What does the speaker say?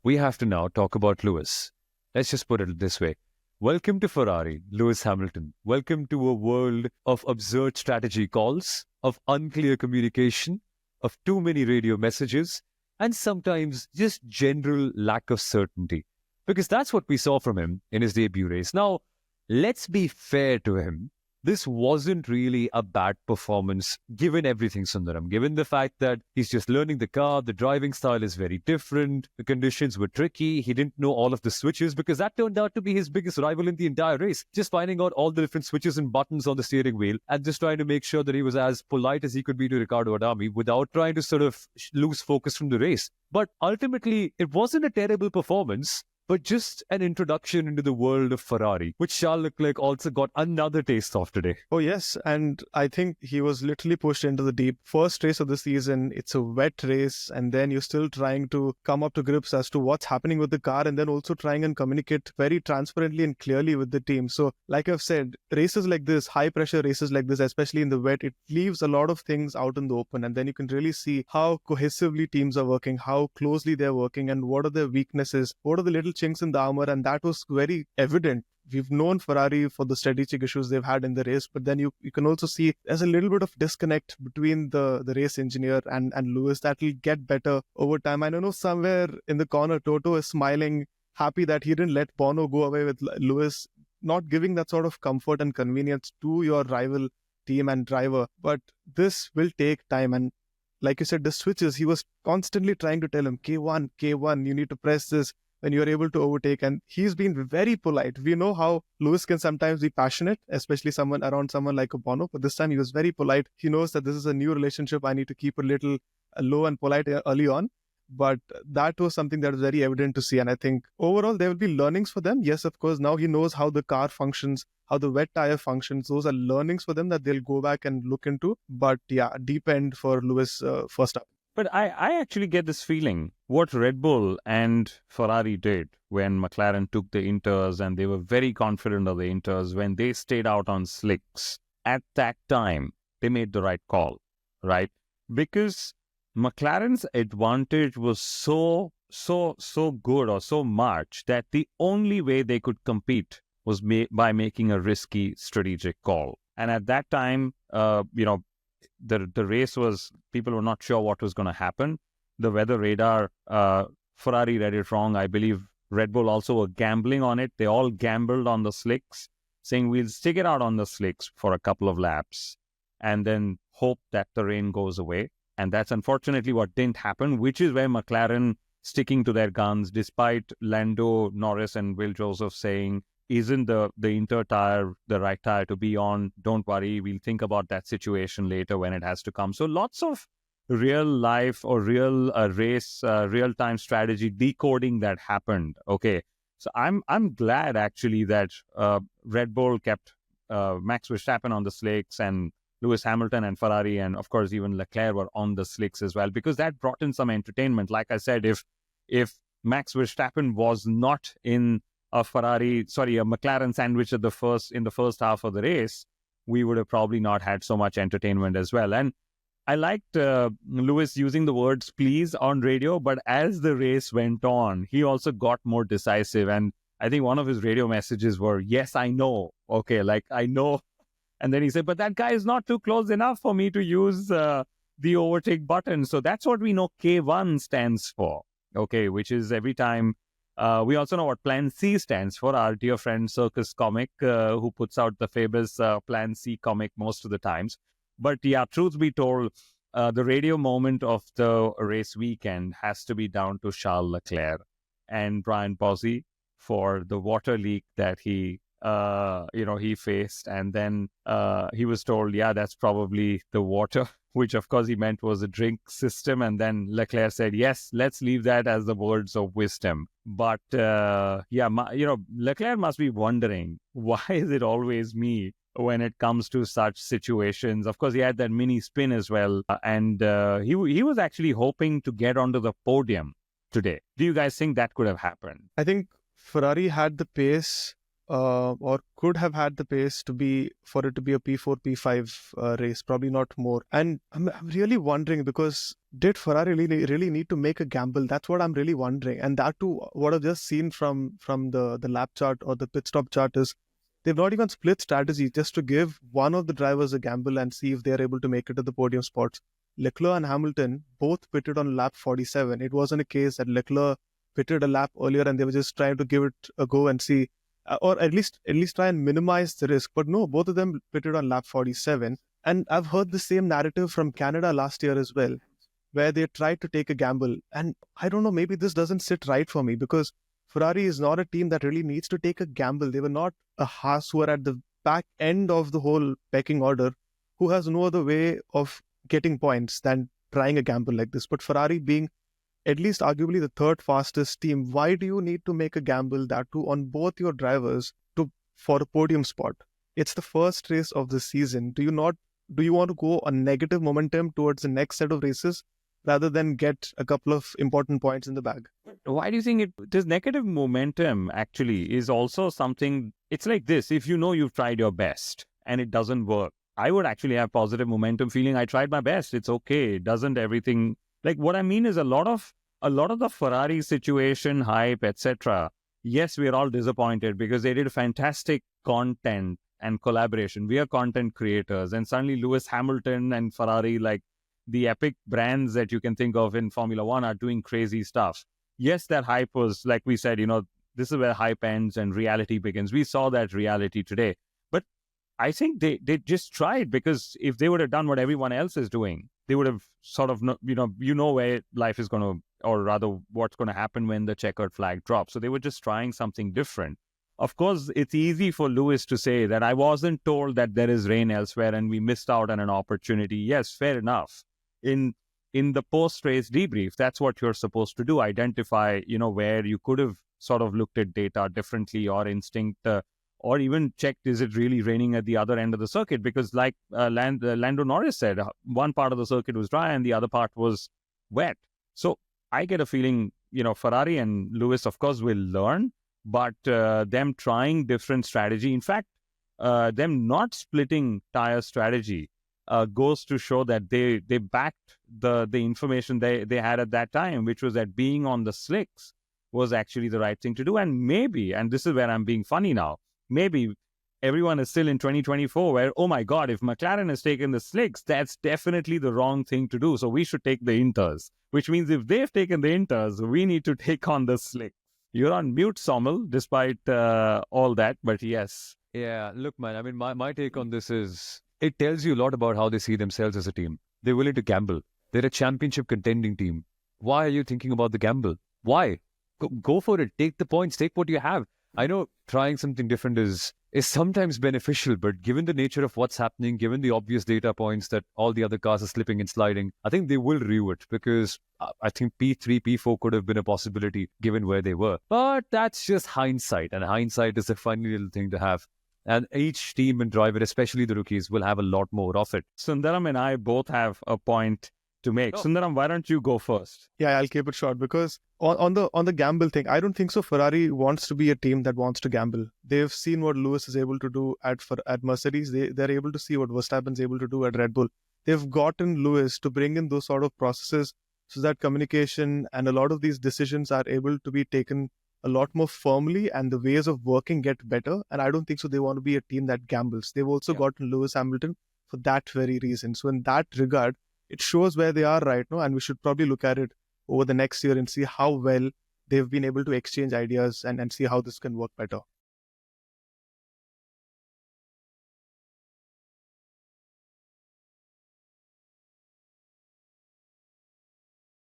we have to now talk about Lewis. Let's just put it this way. Welcome to Ferrari, Lewis Hamilton. Welcome to a world of absurd strategy calls, of unclear communication, of too many radio messages, and sometimes just general lack of certainty. Because that's what we saw from him in his debut race. Now, let's be fair to him. This wasn't really a bad performance, given everything, Sundaram. Given the fact that he's just learning the car, the driving style is very different, the conditions were tricky, he didn't know all of the switches because that turned out to be his biggest rival in the entire race. Just finding out all the different switches and buttons on the steering wheel and just trying to make sure that he was as polite as he could be to Ricardo Adami without trying to sort of lose focus from the race. But ultimately, it wasn't a terrible performance, but just an introduction into the world of Ferrari, which Charles Leclerc also got another taste of today. Oh, yes. And I think he was literally pushed into the deep. First race of the season, it's a wet race, and then you're still trying to come up to grips as to what's happening with the car, and then also trying and communicate very transparently and clearly with the team. So, like I've said, races like this, high pressure races like this, especially in the wet, it leaves a lot of things out in the open. And then you can really see how cohesively teams are working, how closely they're working, and what are their weaknesses, what are the little chinks in the armor. And that was very evident. We've known Ferrari for the strategic issues they've had in the race, but then you can also see there's a little bit of disconnect between the race engineer and Lewis that will get better over time. I don't know, somewhere in the corner, Toto is smiling, happy that he didn't let Bono go away with Lewis, not giving that sort of comfort and convenience to your rival team and driver. But this will take time. And like you said, the switches, he was constantly trying to tell him, K1, you need to press this when you're able to overtake. And he's been very polite. We know how Lewis can sometimes be passionate, especially around someone like a Bono, but this time he was very polite. He knows that this is a new relationship. I need to keep a little low and polite early on. But that was something that was very evident to see. And I think overall there will be learnings for them. Yes, of course, now he knows how the car functions, how the wet tire functions. Those are learnings for them that they'll go back and look into. But yeah, deep end for Lewis first up. But I actually get this feeling what Red Bull and Ferrari did when McLaren took the inters, and they were very confident of the inters when they stayed out on slicks. At that time, they made the right call, right? Because McLaren's advantage was so good or so much that the only way they could compete was by making a risky strategic call. And at that time, the race was, people were not sure what was going to happen. The weather radar, Ferrari read it wrong. I believe Red Bull also were gambling on it. They all gambled on the slicks, saying we'll stick it out on the slicks for a couple of laps and then hope that the rain goes away. And that's unfortunately what didn't happen, which is where McLaren sticking to their guns, despite Lando Norris and Will Joseph saying, isn't the inter tire the right tire to be on? Don't worry, we'll think about that situation later when it has to come. So lots of real life or real race, real-time strategy decoding that happened. Okay, so I'm glad actually that Red Bull kept Max Verstappen on the slicks, and Lewis Hamilton and Ferrari, and of course even Leclerc were on the slicks as well, because that brought in some entertainment. Like I said, if Max Verstappen was not in a McLaren sandwich in the first half of the race, we would have probably not had so much entertainment as well. And I liked Lewis using the words please on radio, but as the race went on, he also got more decisive. And I think one of his radio messages were, yes, I know. Okay, like I know. And then he said, but that guy is not too close enough for me to use the overtake button. So that's what we know K1 stands for. Okay, which is every time. We also know what Plan C stands for. Our dear friend Circus Comic, who puts out the famous Plan C comic most of the times. But yeah, truth be told, the radio moment of the race weekend has to be down to Charles Leclerc and Brian Bozzi for the water leak that he faced. And then he was told, yeah, that's probably the water, which of course he meant was a drink system. And then Leclerc said, yes, let's leave that as the words of wisdom. But Leclerc must be wondering, why is it always me when it comes to such situations? Of course, he had that mini spin as well. And he was actually hoping to get onto the podium today. Do you guys think that could have happened? I think Ferrari had the pace or could have had the pace for it to be a P4, P5 race, probably not more. And I'm really wondering, because did Ferrari really need to make a gamble? That's what I'm really wondering. And that too, what I've just seen from the lap chart or the pit stop chart is they've not even split strategy just to give one of the drivers a gamble and see if they're able to make it to the podium spots. Leclerc and Hamilton both pitted on lap 47. It wasn't a case that Leclerc pitted a lap earlier and they were just trying to give it a go and see, or at least try and minimize the risk. But no, both of them pitted on lap 47. And I've heard the same narrative from Canada last year as well, where they tried to take a gamble. And I don't know, maybe this doesn't sit right for me, because Ferrari is not a team that really needs to take a gamble. They were not a Haas who are at the back end of the whole pecking order, who has no other way of getting points than trying a gamble like this. But Ferrari being at least arguably the third fastest team, why do you need to make a gamble, that too on both your drivers, for a podium spot? It's the first race of the season. Do you want to go a negative momentum towards the next set of races rather than get a couple of important points in the bag? Why do you think this negative momentum actually is also something? It's like this: if you know you've tried your best and it doesn't work, I would actually have positive momentum, feeling I tried my best. It's okay. It doesn't everything. Like, what I mean is a lot of the Ferrari situation, hype, etc. Yes, we are all disappointed because they did fantastic content and collaboration. We are content creators, and suddenly Lewis Hamilton and Ferrari, like the epic brands that you can think of in Formula One, are doing crazy stuff. Yes, that hype was, like we said, this is where hype ends and reality begins. We saw that reality today. But I think they just tried, because if they would have done what everyone else is doing, they would have sort of, where life is going to, or rather what's going to happen when the checkered flag drops. So they were just trying something different. Of course, it's easy for Lewis to say that I wasn't told that there is rain elsewhere and we missed out on an opportunity. Yes, fair enough. In the post-race debrief, that's what you're supposed to do. Identify, where you could have sort of looked at data differently, or instinct, or even checked, is it really raining at the other end of the circuit? Because like Lando Norris said, one part of the circuit was dry and the other part was wet. So I get a feeling, Ferrari and Lewis, of course, will learn, but them trying different strategy, in fact, them not splitting tire strategy goes to show that they backed the information they had at that time, which was that being on the slicks was actually the right thing to do. And maybe, and this is where I'm being funny now, maybe everyone is still in 2024 where, oh my God, if McLaren has taken the slicks, that's definitely the wrong thing to do. So we should take the inters, which means if they've taken the inters, we need to take on the slick. You're on mute, Sommel, despite all that, but yes. Yeah, look, man, I mean, my take on this is, it tells you a lot about how they see themselves as a team. They're willing to gamble. They're a championship contending team. Why are you thinking about the gamble? Why? Go for it. Take the points. Take what you have. I know trying something different is sometimes beneficial, but given the nature of what's happening, given the obvious data points that all the other cars are slipping and sliding, I think they will review it, because I think P3, P4 could have been a possibility given where they were. But that's just hindsight, and hindsight is a funny little thing to have. And each team and driver, especially the rookies, will have a lot more of it. Sundaram and I both have a point to make. Oh. Sundaram, why don't you go first? Yeah, I'll keep it short, because on the gamble thing, I don't think so. Ferrari wants to be a team that wants to gamble. They've seen what Lewis is able to do at Mercedes. They're able to see what Verstappen's able to do at Red Bull. They've gotten Lewis to bring in those sort of processes so that communication and a lot of these decisions are able to be taken a lot more firmly, and the ways of working get better. And I don't think so they want to be a team that gambles. They've also gotten Lewis Hamilton for that very reason. So in that regard, it shows where they are right now, and we should probably look at it over the next year and see how well they've been able to exchange ideas and see how this can work better.